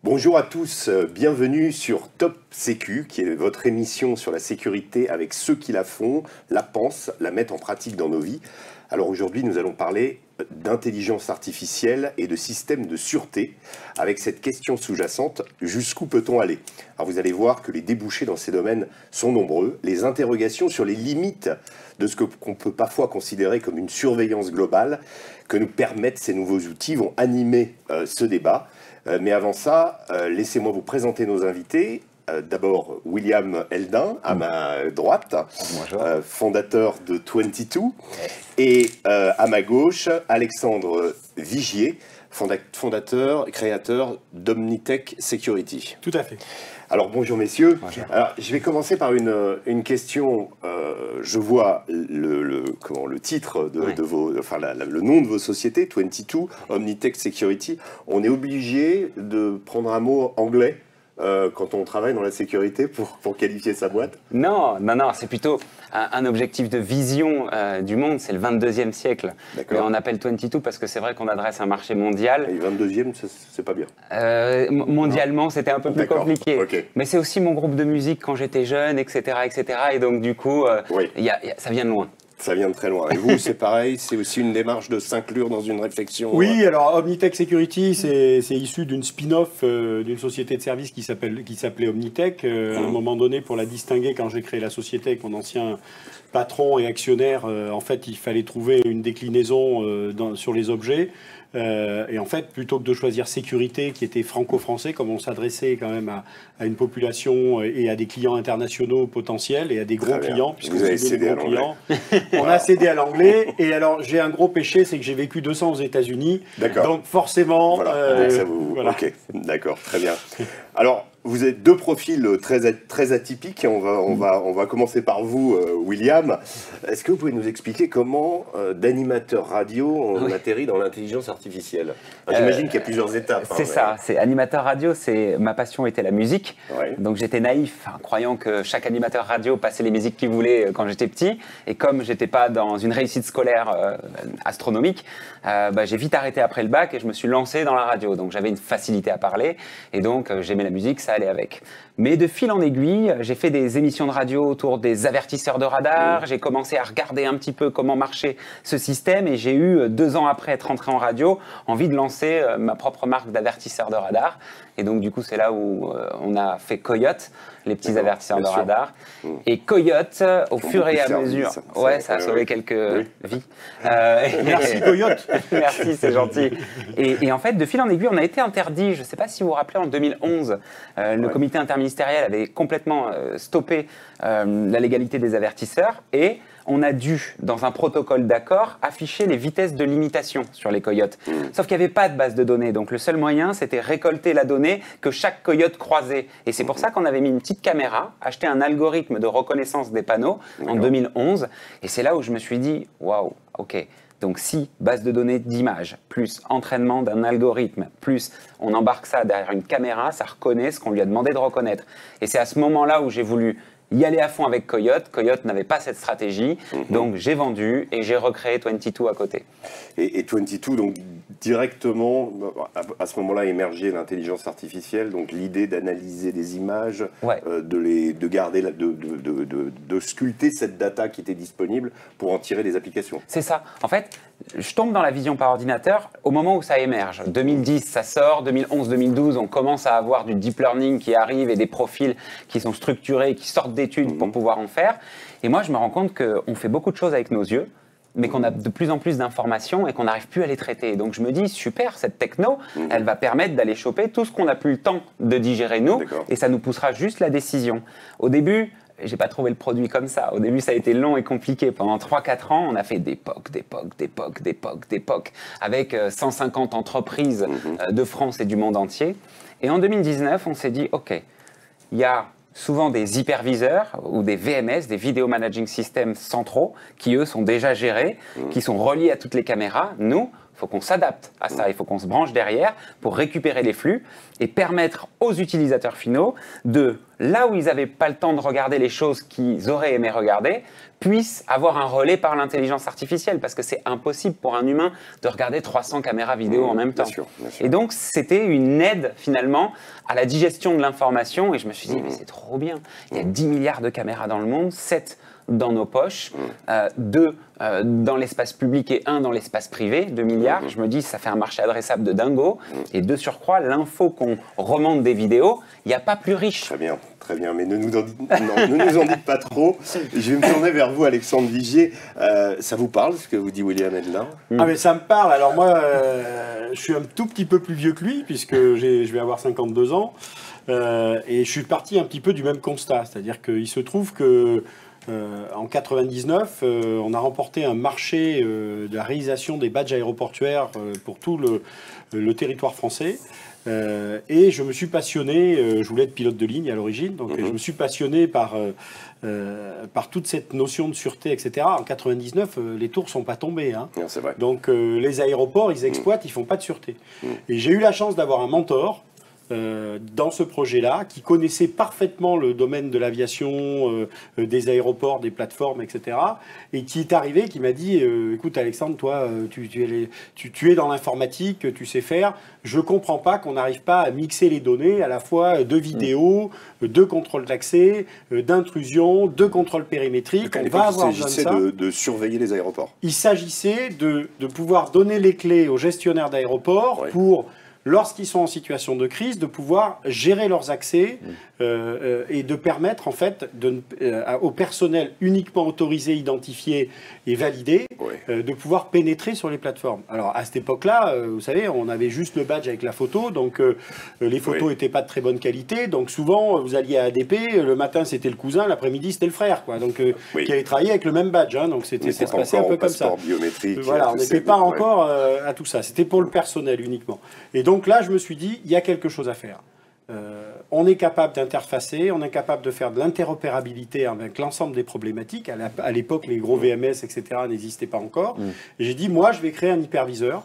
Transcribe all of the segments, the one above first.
Bonjour à tous, bienvenue sur Top Sécu, qui est votre émission sur la sécurité avec ceux qui la font, la pensent, la mettent en pratique dans nos vies. Alors aujourd'hui, nous allons parler d'intelligence artificielle et de systèmes de sûreté, avec cette question sous-jacente, jusqu'où peut-on aller? Alors vous allez voir que les débouchés dans ces domaines sont nombreux, les interrogations sur les limites de ce qu'on peut parfois considérer comme une surveillance globale que nous permettent ces nouveaux outils vont animer ce débat. Mais avant ça, laissez-moi vous présenter nos invités. D'abord, William Eldin, à ma droite, fondateur de 22, et à ma gauche, Alexandre Vigier, fondateur et créateur d'Omnitech Security. Tout à fait. Alors bonjour messieurs. Bonjour. Alors, je vais commencer par une question. Je vois le titre de vos, enfin le nom de vos sociétés, 22, Omnitech Security. On est obligé de prendre un mot anglais quand on travaille dans la sécurité pour qualifier sa boîte? Non, c'est plutôt un objectif de vision du monde, c'est le 22e siècle. Mais on appelle 22 parce que c'est vrai qu'on adresse un marché mondial. Et 22e, c'est pas bien. Mondialement, c'était un peu plus compliqué. Okay. Mais c'est aussi mon groupe de musique quand j'étais jeune, etc. Et donc du coup, ça vient de loin. Ça vient de très loin. Et vous, c'est pareil, c'est aussi une démarche de s'inclure dans une réflexion? Oui, alors Omnitech Security, c'est issu d'une spin-off d'une société de services qui s'appelait Omnitech. À un moment donné, pour la distinguer, quand j'ai créé la société avec mon ancien patron et actionnaire, en fait, il fallait trouver une déclinaison sur les objets. Et en fait, plutôt que de choisir sécurité, qui était franco-français, comme on s'adressait quand même à une population et à des clients internationaux potentiels et à des gros clients, puisque vous avez cédé à l'anglais. On a cédé à l'anglais. Et alors, j'ai un gros péché, c'est que j'ai vécu 2 ans aux États-Unis. Donc forcément, voilà. Ok, d'accord, très bien. Alors, vous êtes 2 profils très atypiques. On va commencer par vous, William. Est-ce que vous pouvez nous expliquer comment, d'animateur radio, on atterrit dans l'intelligence artificielle? J'imagine qu'il y a plusieurs étapes. C'est ça, c'est animateur radio, ma passion était la musique. Ouais. Donc j'étais naïf, croyant que chaque animateur radio passait les musiques qu'il voulait quand j'étais petit. Et comme j'étais pas dans une réussite scolaire astronomique, j'ai vite arrêté après le bac et je me suis lancé dans la radio. Donc j'avais une facilité à parler et donc j'aimais la musique, ça allait avec. Mais de fil en aiguille, j'ai fait des émissions de radio autour des avertisseurs de radar. J'ai commencé à regarder un petit peu comment marchait ce système et j'ai eu, 2 ans après être rentré en radio, envie de lancer ma propre marque d'avertisseurs de radar. Et donc du coup, c'est là où on a fait Coyote, les petits avertisseurs de radar. Et Coyote, au fur et à mesure, ça a sauvé quelques vies. Merci Coyote. Merci, c'est gentil. Et en fait, de fil en aiguille, on a été interdit, je ne sais pas si vous vous rappelez, en 2011, le comité interministériel avait complètement stoppé la légalité des avertisseurs et on a dû, dans un protocole d'accord, afficher les vitesses de limitation sur les coyotes. Sauf qu'il n'y avait pas de base de données, donc le seul moyen, c'était récolter la donnée que chaque coyote croisait. Et c'est pour ça qu'on avait mis une petite caméra, acheté un algorithme de reconnaissance des panneaux en 2011. Et c'est là où je me suis dit, waouh, ok. Donc si base de données d'images, plus entraînement d'un algorithme, plus on embarque ça derrière une caméra, ça reconnaît ce qu'on lui a demandé de reconnaître. Et c'est à ce moment-là où j'ai voulu y aller à fond avec Coyote. Coyote n'avait pas cette stratégie, donc j'ai vendu et j'ai recréé 22 à côté. Et 22, donc directement, à ce moment-là, émergeait l'intelligence artificielle, donc l'idée d'analyser des images, de garder, de sculpter cette data qui était disponible pour en tirer des applications. C'est ça. En fait, je tombe dans la vision par ordinateur au moment où ça émerge. 2010, ça sort. 2011, 2012, on commence à avoir du deep learning qui arrive et des profils qui sont structurés, qui sortent d'études pour pouvoir en faire. Et moi, je me rends compte qu'on fait beaucoup de choses avec nos yeux, mais qu'on a de plus en plus d'informations et qu'on n'arrive plus à les traiter. Donc je me dis, super, cette techno, elle va permettre d'aller choper tout ce qu'on n'a plus le temps de digérer nous, et ça nous poussera juste la décision. Au début, j'ai pas trouvé le produit comme ça. Au début, ça a été long et compliqué. Pendant 3-4 ans, on a fait des POC, avec 150 entreprises de France et du monde entier. Et en 2019, on s'est dit, OK, il y a souvent des hyperviseurs ou des VMS, des Video Managing Systems centraux, qui eux sont déjà gérés, qui sont reliés à toutes les caméras. Nous, il faut qu'on s'adapte à ça, il faut qu'on se branche derrière pour récupérer les flux et permettre aux utilisateurs finaux de là où ils n'avaient pas le temps de regarder les choses qu'ils auraient aimé regarder, puissent avoir un relais par l'intelligence artificielle, parce que c'est impossible pour un humain de regarder 300 caméras vidéo en même temps. Bien sûr. Et donc, c'était une aide, finalement, à la digestion de l'information, et je me suis dit, mais c'est trop bien. Il y a 10 milliards de caméras dans le monde, 7 dans nos poches, 2 dans l'espace public et 1 dans l'espace privé, 2 milliards. Je me dis, ça fait un marché adressable de dingo. Et de surcroît, l'info qu'on remonte des vidéos, il n'y a pas plus riche. Très bien, mais ne nous en dites pas trop. Je vais me tourner vers vous, Alexandre Vigier. Ça vous parle, ce que vous dit William Edlin? Ah mais ça me parle. Alors moi, je suis un tout petit peu plus vieux que lui, puisque je vais avoir 52 ans. Et je suis parti un petit peu du même constat. C'est-à-dire qu'il se trouve que en 99, on a remporté un marché de la réalisation des badges aéroportuaires pour tout le territoire français. Et je me suis passionné, je voulais être pilote de ligne à l'origine, donc je me suis passionné par toute cette notion de sûreté, etc. En 99, les tours ne sont pas tombées. Hein. Non, c'est vrai. Donc les aéroports, ils exploitent, ils ne font pas de sûreté. Et j'ai eu la chance d'avoir un mentor dans ce projet-là, qui connaissait parfaitement le domaine de l'aviation, des aéroports, des plateformes, etc. Et qui est arrivé, qui m'a dit écoute Alexandre, toi, tu es dans l'informatique, tu sais faire. Je ne comprends pas qu'on n'arrive pas à mixer les données à la fois de vidéo, de contrôle d'accès, d'intrusion, de contrôle périmétrique. On va avoir besoin de ça. De surveiller les aéroports. Il s'agissait de pouvoir donner les clés aux gestionnaires d'aéroports pour, lorsqu'ils sont en situation de crise, de pouvoir gérer leurs accès et de permettre en fait au personnel uniquement autorisé, identifié et validé de pouvoir pénétrer sur les plateformes. Alors à cette époque-là, vous savez, on avait juste le badge avec la photo, donc les photos n'étaient pas de très bonne qualité, donc souvent vous alliez à ADP, le matin c'était le cousin, l'après-midi c'était le frère, quoi, donc qui avait travaillé avec le même badge, hein, donc ça se passait un peu comme ça. Voilà, on n'était pas encore à tout ça, c'était pour le personnel uniquement. Et donc là, je me suis dit, il y a quelque chose à faire. On est capable d'interfacer, on est capable de faire de l'interopérabilité avec l'ensemble des problématiques. À l'époque, les gros VMS, etc. n'existaient pas encore. Et j'ai dit, moi, je vais créer un hyperviseur.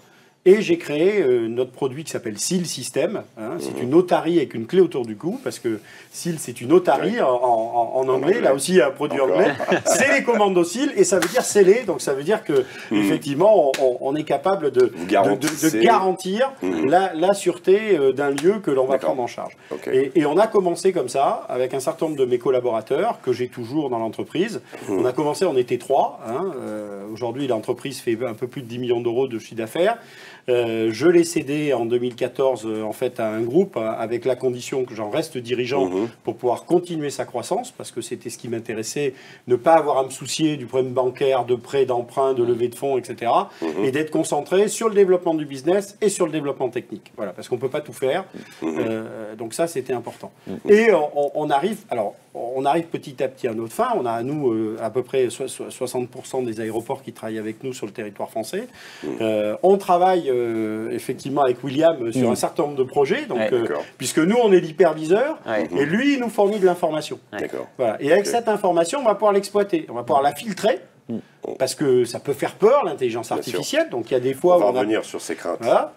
Et j'ai créé notre produit qui s'appelle Seal System. Hein, c'est une otarie avec une clé autour du cou, parce que Seal, c'est une otarie en anglais. Là aussi, il y a un produit anglais. C'est les commandos Seal, et ça veut dire sceller. Donc ça veut dire que effectivement, on est capable de garantir la sûreté d'un lieu que l'on va prendre en charge. Et on a commencé comme ça, avec un certain nombre de mes collaborateurs, que j'ai toujours dans l'entreprise. On a commencé, on était 3. Hein, aujourd'hui, l'entreprise fait un peu plus de 10 millions d'euros de chiffre d'affaires. Je l'ai cédé en 2014 en fait à un groupe avec la condition que j'en reste dirigeant pour pouvoir continuer sa croissance, parce que c'était ce qui m'intéressait, ne pas avoir à me soucier du problème bancaire, de prêts, d'emprunts, de levée de fonds, etc. Et d'être concentré sur le développement du business et sur le développement technique. Voilà, parce qu'on ne peut pas tout faire. Donc ça, c'était important. Et on arrive petit à petit à notre fin. On a, nous, à peu près 60% des aéroports qui travaillent avec nous sur le territoire français. On travaille effectivement avec William sur un certain nombre de projets, donc, puisque nous, on est l'hyperviseur, et lui, il nous fournit de l'information. Voilà. Et avec cette information, on va pouvoir l'exploiter. On va pouvoir la filtrer, parce que ça peut faire peur, l'intelligence artificielle. Donc, il y a des fois on va revenir sur ces craintes. Voilà.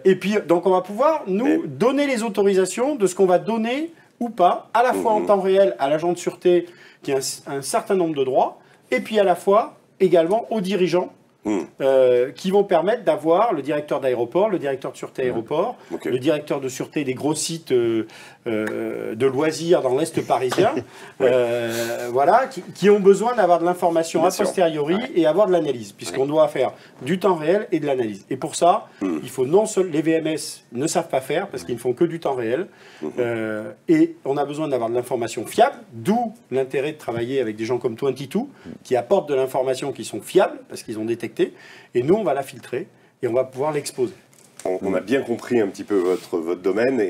Et puis, donc, on va pouvoir, nous, donner les autorisations de ce qu'on va donner ou pas, à la fois en temps réel à l'agent de sûreté qui a un certain nombre de droits, et puis à la fois également aux dirigeants qui vont permettre d'avoir le directeur d'aéroport, le directeur de sûreté aéroport, le directeur de sûreté des gros sites de loisirs dans l'Est parisien, voilà, qui ont besoin d'avoir de l'information a posteriori et avoir de l'analyse, puisqu'on doit faire du temps réel et de l'analyse. Et pour ça, il faut non seulement, les VMS ne savent pas faire, parce qu'ils ne font que du temps réel, et on a besoin d'avoir de l'information fiable, d'où l'intérêt de travailler avec des gens comme 22, qui apportent de l'information qui sont fiables, parce qu'ils ont détecté, et nous, on va la filtrer, et on va pouvoir l'exposer. On a bien compris un petit peu votre domaine.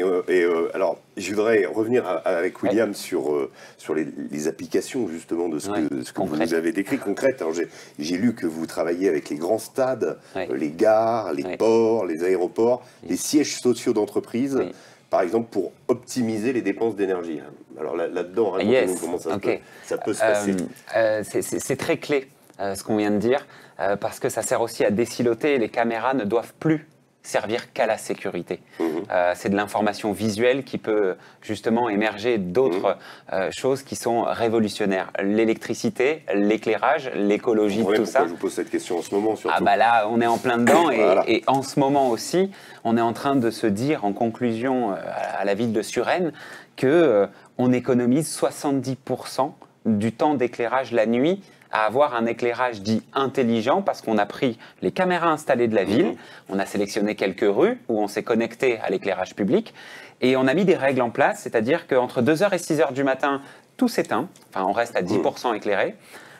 Alors, je voudrais revenir avec William sur les applications, justement, de ce que vous nous avez décrit, concrètes. Alors, j'ai lu que vous travaillez avec les grands stades, les gares, les ports, les aéroports, les sièges sociaux d'entreprises, par exemple, pour optimiser les dépenses d'énergie. Alors là-dedans, racontez-nous comment ça peut se passer. C'est très clé, ce qu'on vient de dire, parce que ça sert aussi à désiloter. Les caméras ne doivent plus servir qu'à la sécurité. C'est de l'information visuelle qui peut justement émerger d'autres choses qui sont révolutionnaires. L'électricité, l'éclairage, l'écologie, tout ça. Je vous pose cette question en ce moment surtout. Ah bah là, on est en plein dedans Voilà. et en ce moment aussi, on est en train de se dire en conclusion à la ville de Suresnes que on économise 70% du temps d'éclairage la nuit à avoir un éclairage dit intelligent parce qu'on a pris les caméras installées de la ville, on a sélectionné quelques rues où on s'est connecté à l'éclairage public et on a mis des règles en place, c'est-à-dire qu'entre 2h et 6h du matin, tout s'éteint, enfin on reste à 10% éclairé.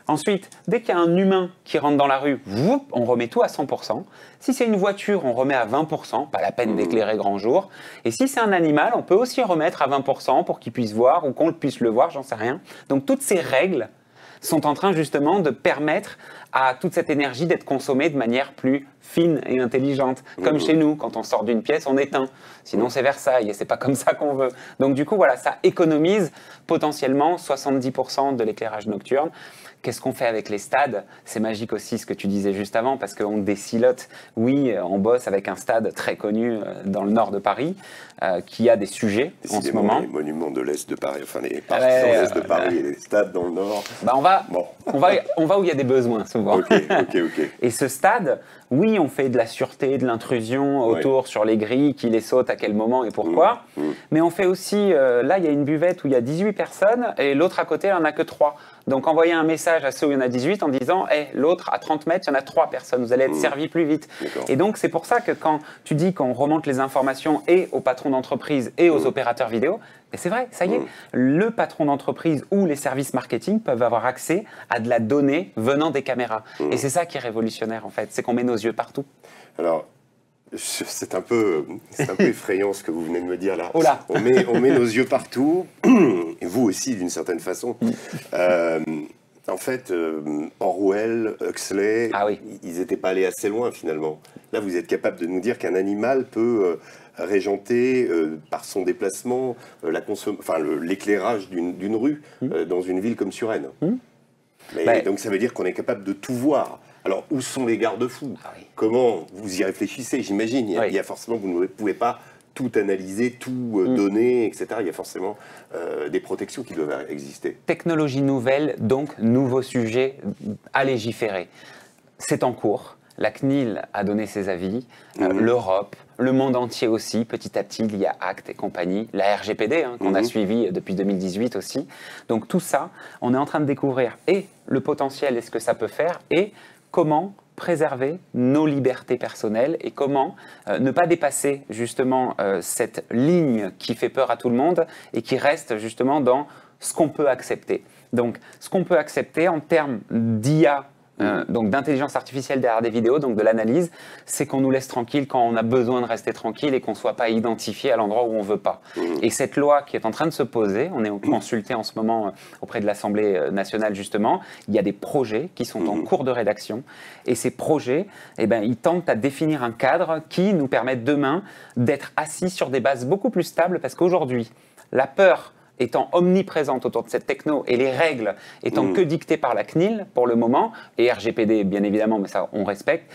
Ensuite, dès qu'il y a un humain qui rentre dans la rue, on remet tout à 100%. Si c'est une voiture, on remet à 20%, pas la peine d'éclairer grand jour. Et si c'est un animal, on peut aussi remettre à 20% pour qu'il puisse voir ou qu'on puisse le voir, j'en sais rien. Donc toutes ces règles sont en train justement de permettre à toute cette énergie d'être consommée de manière plus fine et intelligente. Comme chez nous, quand on sort d'une pièce, on éteint. Sinon, c'est Versailles et c'est pas comme ça qu'on veut. Donc du coup, voilà, ça économise potentiellement 70% de l'éclairage nocturne. Qu'est-ce qu'on fait avec les stades? C'est magique aussi ce que tu disais juste avant, parce qu'on décilote. Oui, on bosse avec un stade très connu dans le nord de Paris, qui a des sujets en ce moment. Les monuments de l'Est de Paris, enfin les parcs dans l'Est de Paris et les stades dans le nord. Bah on va où il y a des besoins souvent. Ok. Et ce stade, oui, on fait de la sûreté, de l'intrusion autour sur les grilles, qui les saute, à quel moment et pourquoi. Mais on fait aussi, là il y a une buvette où il y a 18 personnes et l'autre à côté, il n'y en a que 3. Donc envoyer un message à ceux où il y en a 18 en disant hey, l'autre à 30 mètres, il y en a 3 personnes, vous allez être servis plus vite. Et donc c'est pour ça que quand tu dis qu'on remonte les informations et aux patrons d'entreprise et aux opérateurs vidéo, et c'est vrai, ça y est, le patron d'entreprise ou les services marketing peuvent avoir accès à de la donnée venant des caméras. Et c'est ça qui est révolutionnaire en fait, c'est qu'on met nos yeux partout. Alors, c'est un peu effrayant ce que vous venez de me dire là. Oh là. On met nos yeux partout, et vous aussi d'une certaine façon. En fait, Orwell, Huxley, ils n'étaient pas allés assez loin finalement. Là, vous êtes capable de nous dire qu'un animal peut régenter par son déplacement l'éclairage d'une rue dans une ville comme Suresnes. Donc ça veut dire qu'on est capable de tout voir. Alors, où sont les garde-fous? Comment vous y réfléchissez? J'imagine, il y a forcément, vous ne pouvez pas tout analyser, tout donner, etc. Il y a forcément des protections qui doivent exister. Technologie nouvelle, donc nouveau sujet à légiférer. C'est en cours. La CNIL a donné ses avis, l'Europe, le monde entier aussi, petit à petit, il y a Acte et compagnie, la RGPD qu'on a suivi depuis 2018 aussi. Donc tout ça, on est en train de découvrir et le potentiel et ce que ça peut faire et comment préserver nos libertés personnelles et comment ne pas dépasser justement cette ligne qui fait peur à tout le monde et qui reste justement dans ce qu'on peut accepter. Donc ce qu'on peut accepter en termes d'IA, donc d'intelligence artificielle derrière des vidéos, donc de l'analyse, c'est qu'on nous laisse tranquille quand on a besoin de rester tranquille et qu'on ne soit pas identifié à l'endroit où on ne veut pas. Et cette loi qui est en train de se poser, on est consulté en ce moment auprès de l'Assemblée nationale justement, il y a des projets qui sont en cours de rédaction et ces projets, ils tentent à définir un cadre qui nous permette demain d'être assis sur des bases beaucoup plus stables parce qu'aujourd'hui, la peur étant omniprésente autour de cette techno et les règles étant que dictées par la CNIL pour le moment, et RGPD bien évidemment, mais ça on respecte,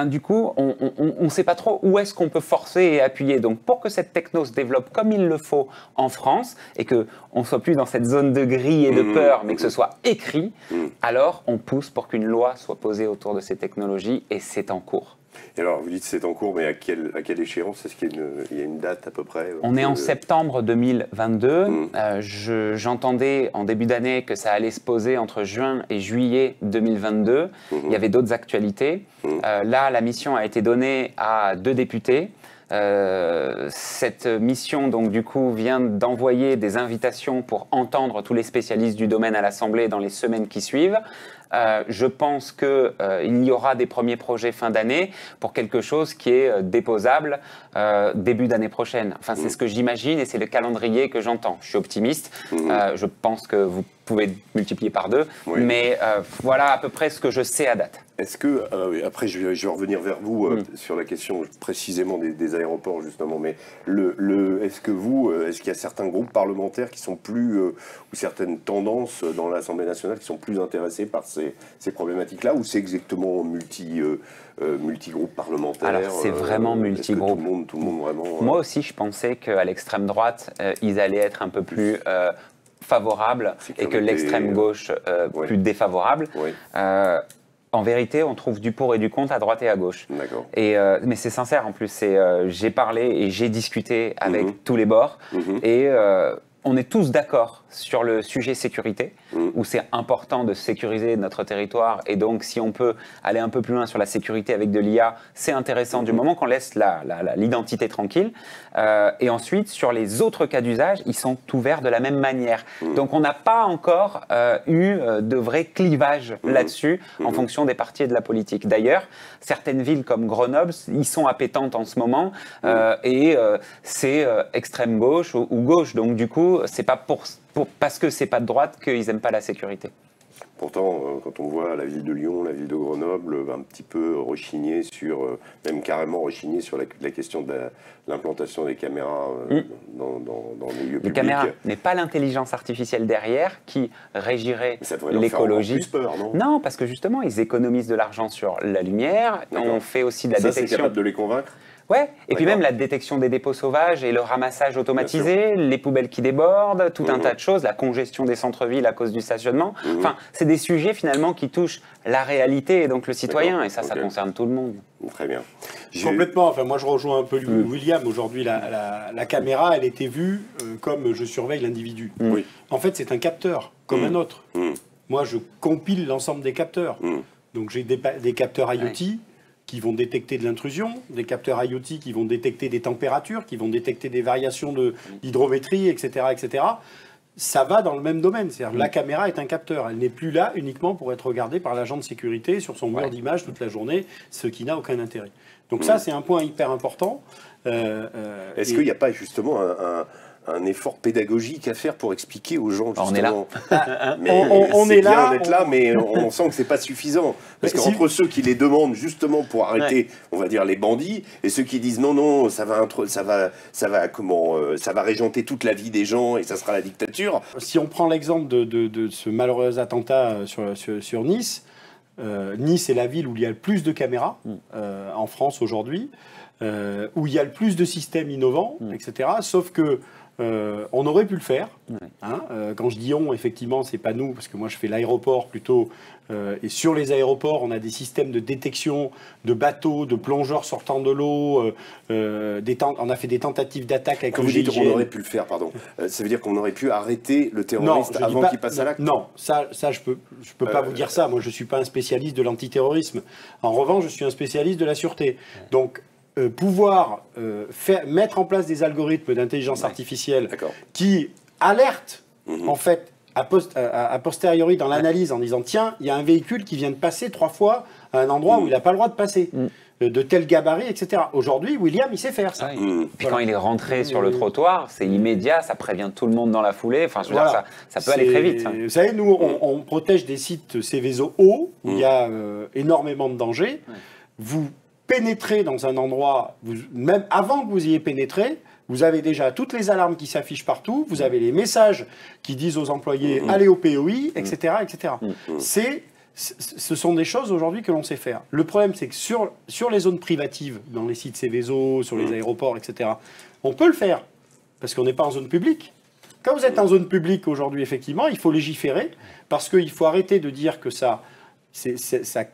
du coup on ne sait pas trop où est-ce qu'on peut forcer et appuyer. Donc pour que cette techno se développe comme il le faut en France et qu'on ne soit plus dans cette zone de gris et de peur, mais que ce soit écrit, alors on pousse pour qu'une loi soit posée autour de ces technologies et c'est en cours. Et alors, vous dites c'est en cours, mais à quelle échéance? Est-ce qu'il y a une date à peu près? On est en septembre 2022. J'entendais en début d'année que ça allait se poser entre juin et juillet 2022. Il y avait d'autres actualités. Là, la mission a été donnée à 2 députés. Cette mission, donc, du coup, vient d'envoyer des invitations pour entendre tous les spécialistes du domaine à l'Assemblée dans les semaines qui suivent. Je pense qu'il y aura des premiers projets fin d'année pour quelque chose qui est déposable début d'année prochaine. Enfin, c'est ce que j'imagine et c'est le calendrier que j'entends. Je suis optimiste. Je pense que vous pouvez multiplier par 2. Mais voilà à peu près ce que je sais à date. Est-ce que, après je vais revenir vers vous sur la question précisément des aéroports justement, mais est-ce qu'il y a certains groupes parlementaires qui sont plus, ou certaines tendances dans l'Assemblée nationale qui sont plus intéressés par ces problématiques-là, ou c'est exactement multi-groupes parlementaires? Alors c'est vraiment multi-groupe. Tout le monde vraiment... Moi aussi je pensais qu'à l'extrême droite, ils allaient être un peu plus... favorables et que l'extrême gauche plus défavorable. Oui. En vérité, on trouve du pour et du contre à droite et à gauche. D'accord. Mais c'est sincère en plus. J'ai parlé et j'ai discuté avec tous les bords et on est tous d'accord sur le sujet sécurité, où c'est important de sécuriser notre territoire. Et donc, si on peut aller un peu plus loin sur la sécurité avec de l'IA, c'est intéressant du moment qu'on laisse l'identité tranquille. Et ensuite, sur les autres cas d'usage, ils sont ouverts de la même manière. Donc, on n'a pas encore eu de vrai clivage là-dessus en fonction des partis et de la politique. D'ailleurs, certaines villes comme Grenoble, ils sont appétentes en ce moment et c'est extrême gauche ou gauche. Donc, du coup, c'est pas parce que c'est pas de droite qu'ils n'aiment pas la sécurité. Pourtant, quand on voit la ville de Lyon, la ville de Grenoble, un petit peu rechigner sur, même carrément rechigner sur la question de l'implantation des caméras dans les lieux publics. Les caméras, mais pas l'intelligence artificielle derrière qui régirait l'écologie. Ça devrait leur faire encore plus peur, non ? Non, parce que justement, ils économisent de l'argent sur la lumière. On fait aussi de la détection. Ça, c'est capable de les convaincre ? Ouais, et puis même la détection des dépôts sauvages et le ramassage automatisé, les poubelles qui débordent, tout un tas de choses, la congestion des centres-villes à cause du stationnement. Enfin, c'est des sujets finalement qui touchent la réalité et donc le citoyen, et ça concerne tout le monde. Très bien. Complètement, enfin moi je rejoins un peu William, aujourd'hui la caméra elle était vue comme je surveille l'individu. En fait c'est un capteur, comme un autre. Moi je compile l'ensemble des capteurs. Donc j'ai des capteurs IoT, qui vont détecter de l'intrusion, des capteurs IoT qui vont détecter des températures, qui vont détecter des variations d'hydrométrie, etc., etc. Ça va dans le même domaine. C'est-à-dire la caméra est un capteur. Elle n'est plus là uniquement pour être regardée par l'agent de sécurité sur son mur d'image toute la journée, ce qui n'a aucun intérêt. Donc ça, c'est un point hyper important. Est-ce qu'il n'y a pas justement un effort pédagogique à faire pour expliquer aux gens justement. On est là. On est là, mais on sent que c'est pas suffisant. Parce qu'entre ceux qui les demandent justement pour arrêter, on va dire, les bandits, et ceux qui disent non, ça va régenter toute la vie des gens et ça sera la dictature. Si on prend l'exemple de ce malheureux attentat sur Nice, Nice est la ville où il y a le plus de caméras en France aujourd'hui, où il y a le plus de systèmes innovants, etc. Sauf que on aurait pu le faire. Quand je dis on, effectivement, c'est pas nous, parce que moi je fais l'aéroport plutôt. Et sur les aéroports, on a des systèmes de détection de bateaux, de plongeurs sortant de l'eau. On a fait des tentatives d'attaque avec le GIGN. Quand vous dites on aurait pu le faire, pardon, ça veut dire qu'on aurait pu arrêter le terroriste avant qu'il passe à l'acte ? Non, ça je peux pas vous dire ça. Moi, je suis pas un spécialiste de l'antiterrorisme. En revanche, je suis un spécialiste de la sûreté. Donc, pouvoir mettre en place des algorithmes d'intelligence artificielle qui alertent, en fait, a posteriori dans l'analyse en disant tiens, il y a un véhicule qui vient de passer 3 fois à un endroit où il n'a pas le droit de passer, de tel gabarit, etc. Aujourd'hui, William, il sait faire ça. Puis quand il est rentré sur le trottoir, c'est immédiat, ça prévient tout le monde dans la foulée. Enfin, je veux dire, ça peut aller très vite. Ça. Vous savez, nous, on protège des sites Céveso hauts où il y a énormément de dangers. Vous pénétrez dans un endroit, même avant que vous y ayez pénétré, vous avez déjà toutes les alarmes qui s'affichent partout, vous avez les messages qui disent aux employés allez au POI, etc. etc. Ce sont des choses aujourd'hui que l'on sait faire. Le problème, c'est que sur les zones privatives, dans les sites Céveso, sur les aéroports, etc., on peut le faire, parce qu'on n'est pas en zone publique. Quand vous êtes en zone publique aujourd'hui, effectivement, il faut légiférer, parce qu'il faut arrêter de dire que ça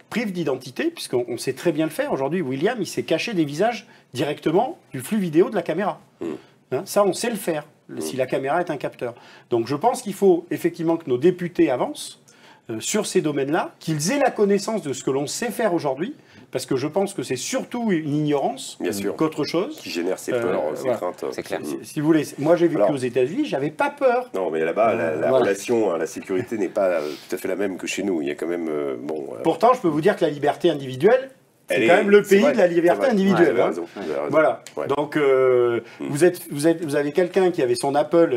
prive d'identité, puisqu'on sait très bien le faire. Aujourd'hui, William, il s'est caché des visages directement du flux vidéo de la caméra. Ça, on sait le faire, si la caméra est un capteur. Donc je pense qu'il faut effectivement que nos députés avancent sur ces domaines-là, qu'ils aient la connaissance de ce que l'on sait faire aujourd'hui, parce que je pense que c'est surtout une ignorance qu'autre chose. Qui génère ces peurs, ces craintes. C'est clair. Si vous voulez, moi j'ai vécu aux États-Unis, j'avais pas peur. Non, mais là-bas, la relation à la sécurité n'est pas tout à fait la même que chez nous. Il y a quand même... Pourtant, je peux vous dire que la liberté individuelle, c'est quand même le pays de la liberté individuelle. Voilà. Donc, vous avez quelqu'un qui avait son Apple,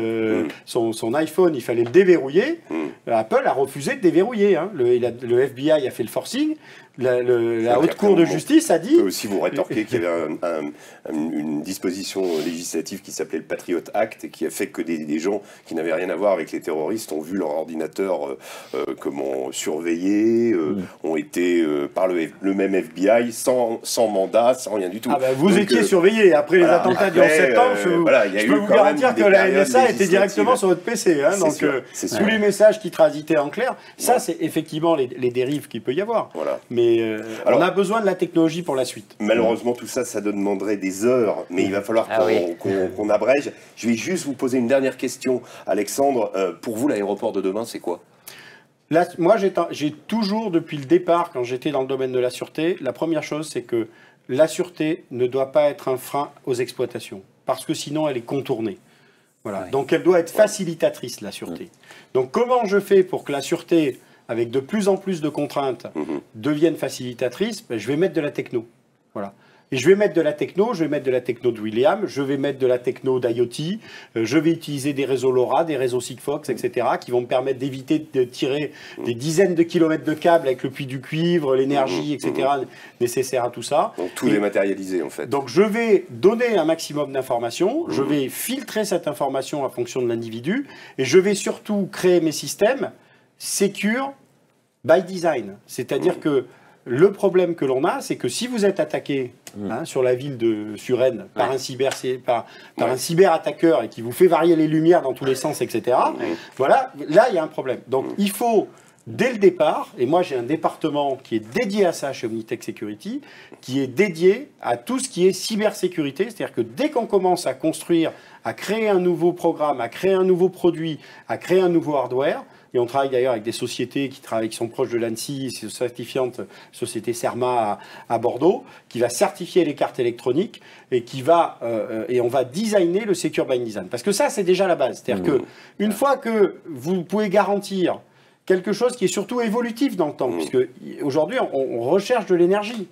son iPhone, il fallait le déverrouiller. Apple a refusé de déverrouiller. Le FBI a fait le forcing. la haute cour de justice a dit... Je peux aussi vous rétorquer qu'il y avait une disposition législative qui s'appelait le Patriot Act et qui a fait que des gens qui n'avaient rien à voir avec les terroristes ont vu leur ordinateur surveillé, ont été par le même FBI sans mandat, sans rien du tout. Ah bah vous étiez surveillé après les attentats du 11 septembre. Je peux vous garantir que la NSA était directement sur votre PC. Hein, donc tous les messages qui transitaient en clair, ça c'est effectivement les dérives qu'il peut y avoir. Voilà. Mais alors, on a besoin de la technologie pour la suite. Malheureusement, tout ça, ça demanderait des heures, mais il va falloir qu'on abrège. Je vais juste vous poser une dernière question, Alexandre. Pour vous, l'aéroport de demain, c'est quoi ? Là, moi, j'ai toujours, depuis le départ, quand j'étais dans le domaine de la sûreté, la première chose, c'est que la sûreté ne doit pas être un frein aux exploitations, parce que sinon, elle est contournée. Voilà. Ouais. Donc, elle doit être facilitatrice, la sûreté. Donc, comment je fais pour que la sûreté, avec de plus en plus de contraintes, deviennent facilitatrices, je vais mettre de la techno. Voilà. Et je vais mettre de la techno de William, je vais mettre de la techno d'IoT, je vais utiliser des réseaux LoRa, des réseaux Sigfox, etc., qui vont me permettre d'éviter de tirer des dizaines de kilomètres de câbles avec le puits du cuivre, l'énergie, etc., nécessaire à tout ça. Donc tout dématérialisé, en fait. Donc je vais donner un maximum d'informations, je vais filtrer cette information en fonction de l'individu, et je vais surtout créer mes systèmes secure by design. C'est-à-dire que le problème que l'on a, c'est que si vous êtes attaqué sur la ville de Suresnes par un cyberattaqueur et qui vous fait varier les lumières dans tous les sens, etc., voilà, là, il y a un problème. Donc, il faut, dès le départ, et moi, j'ai un département qui est dédié à ça chez Omnitech Security, qui est dédié à tout ce qui est cybersécurité. C'est-à-dire que dès qu'on commence à construire, à créer un nouveau programme, à créer un nouveau produit, à créer un nouveau hardware, et on travaille d'ailleurs avec des sociétés qui sont proches de l'ANSSI, c'est une certifiante société CERMA à Bordeaux, qui va certifier les cartes électroniques et et on va designer le Secure by Design. Parce que ça, c'est déjà la base. C'est-à-dire qu'une fois que vous pouvez garantir quelque chose qui est surtout évolutif dans le temps, puisque aujourd'hui, on recherche de l'énergie.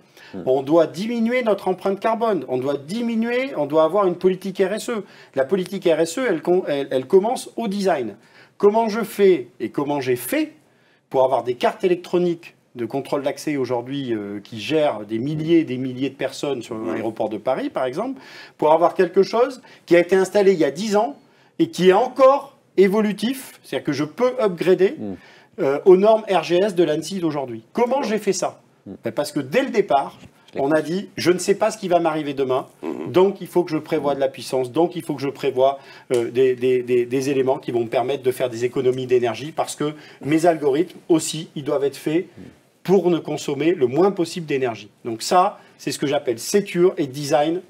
On doit diminuer notre empreinte carbone, on doit avoir une politique RSE. La politique RSE, elle commence au design. Comment je fais et comment j'ai fait pour avoir des cartes électroniques de contrôle d'accès aujourd'hui qui gèrent des milliers et des milliers de personnes sur l'aéroport de Paris, par exemple, pour avoir quelque chose qui a été installé il y a 10 ans et qui est encore évolutif, c'est-à-dire que je peux upgrader aux normes RGS de l'ANSSI d'aujourd'hui. Comment j'ai fait ça ? Parce que dès le départ, on a dit, je ne sais pas ce qui va m'arriver demain, donc il faut que je prévoie de la puissance, donc il faut que je prévoie des éléments qui vont me permettre de faire des économies d'énergie, parce que mes algorithmes aussi, ils doivent être faits pour ne consommer le moins possible d'énergie. Donc ça, c'est ce que j'appelle secure et design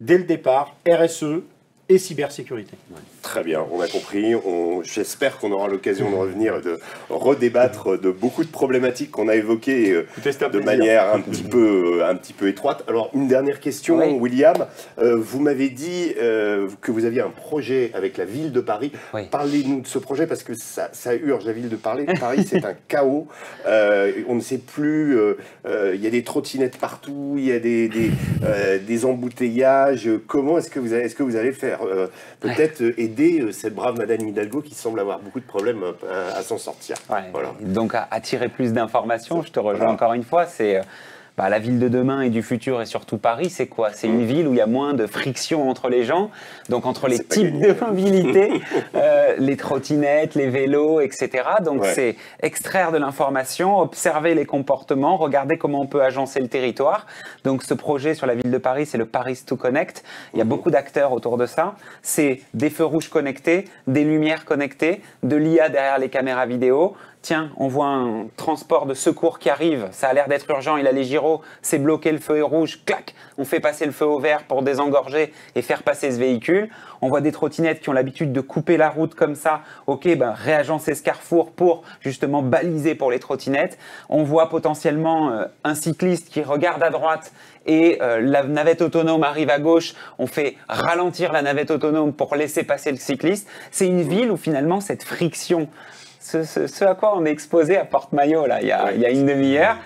dès le départ, RSE et cybersécurité. Très bien, on a compris. J'espère qu'on aura l'occasion de revenir, de redébattre de beaucoup de problématiques qu'on a évoquées de manière un petit peu étroite. Alors, une dernière question, William. Vous m'avez dit que vous aviez un projet avec la ville de Paris. Parlez-nous de ce projet parce que ça urge la ville de Paris. Paris, c'est un chaos. On ne sait plus. Il y a des trottinettes partout. Il y a des embouteillages. Comment est-ce que vous allez faire peut-être aider cette brave Madame Hidalgo qui semble avoir beaucoup de problèmes à s'en sortir. Voilà. Donc à tirer plus d'informations, je te rejoins encore une fois, c'est la ville de demain et du futur et surtout Paris, c'est quoi ? C'est une ville où il y a moins de friction entre les gens, donc entre les types de mobilité, les trottinettes, les vélos, etc. Donc c'est extraire de l'information, observer les comportements, regarder comment on peut agencer le territoire. Donc ce projet sur la ville de Paris, c'est le Paris to Connect. Il y a beaucoup d'acteurs autour de ça. C'est des feux rouges connectés, des lumières connectées, de l'IA derrière les caméras vidéo. Tiens, on voit un transport de secours qui arrive, ça a l'air d'être urgent, il a les gyros, c'est bloqué, le feu est rouge, clac, on fait passer le feu au vert pour désengorger et faire passer ce véhicule. On voit des trottinettes qui ont l'habitude de couper la route comme ça, réagencer ce carrefour pour justement baliser pour les trottinettes. On voit potentiellement un cycliste qui regarde à droite et la navette autonome arrive à gauche, on fait ralentir la navette autonome pour laisser passer le cycliste. C'est une ville où finalement cette friction, ce à quoi on est exposé à Porte-Maillot là, il y a une demi-heure,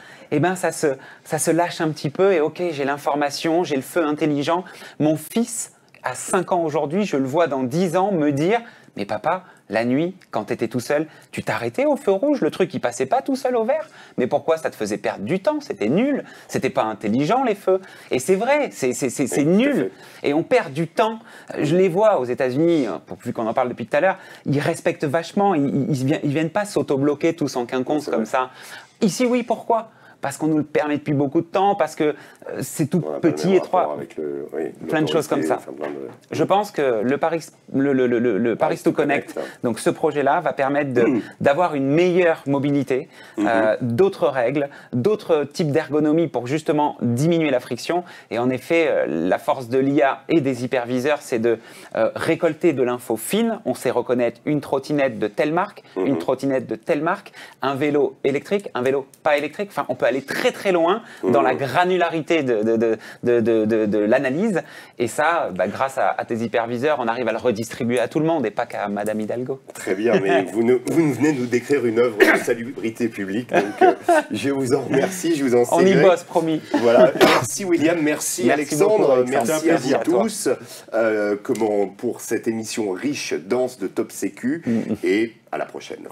ça se lâche un petit peu et j'ai l'information, j'ai le feu intelligent. Mon fils, à 5 ans aujourd'hui, je le vois dans 10 ans me dire « Mais papa, la nuit, quand tu étais tout seul, tu t'arrêtais au feu rouge, le truc il passait pas tout seul au vert. Mais pourquoi? Ça te faisait perdre du temps, c'était nul, c'était pas intelligent les feux. Et c'est vrai, c'est nul. Et on perd du temps. Je les vois aux États-Unis, vu qu'on en parle depuis tout à l'heure, ils respectent vachement, ils viennent pas s'auto-bloquer tous en quinconce comme ça. Ici, oui, pourquoi? Parce qu'on nous le permet depuis beaucoup de temps, parce que c'est tout petit, étroit, plein de choses comme ça. Je pense que le Paris to Connect, donc ce projet-là, va permettre d'avoir une meilleure mobilité, d'autres règles, d'autres types d'ergonomie pour justement diminuer la friction. Et en effet, la force de l'IA et des hyperviseurs, c'est de récolter de l'info fine. On sait reconnaître une trottinette de telle marque, une trottinette de telle marque, un vélo électrique, un vélo pas électrique. Enfin, on peut aller très très loin dans la granularité de l'analyse. Et ça, grâce à tes hyperviseurs, on arrive à le redistribuer à tout le monde et pas qu'à Madame Hidalgo. Très bien, mais vous venez de nous décrire une œuvre de salubrité publique, donc je vous en remercie, je vous en On y bosse, promis. Voilà, merci William, merci Alexandre, beaucoup, merci à vous tous pour cette émission riche, dense de Top Sécu, et à la prochaine.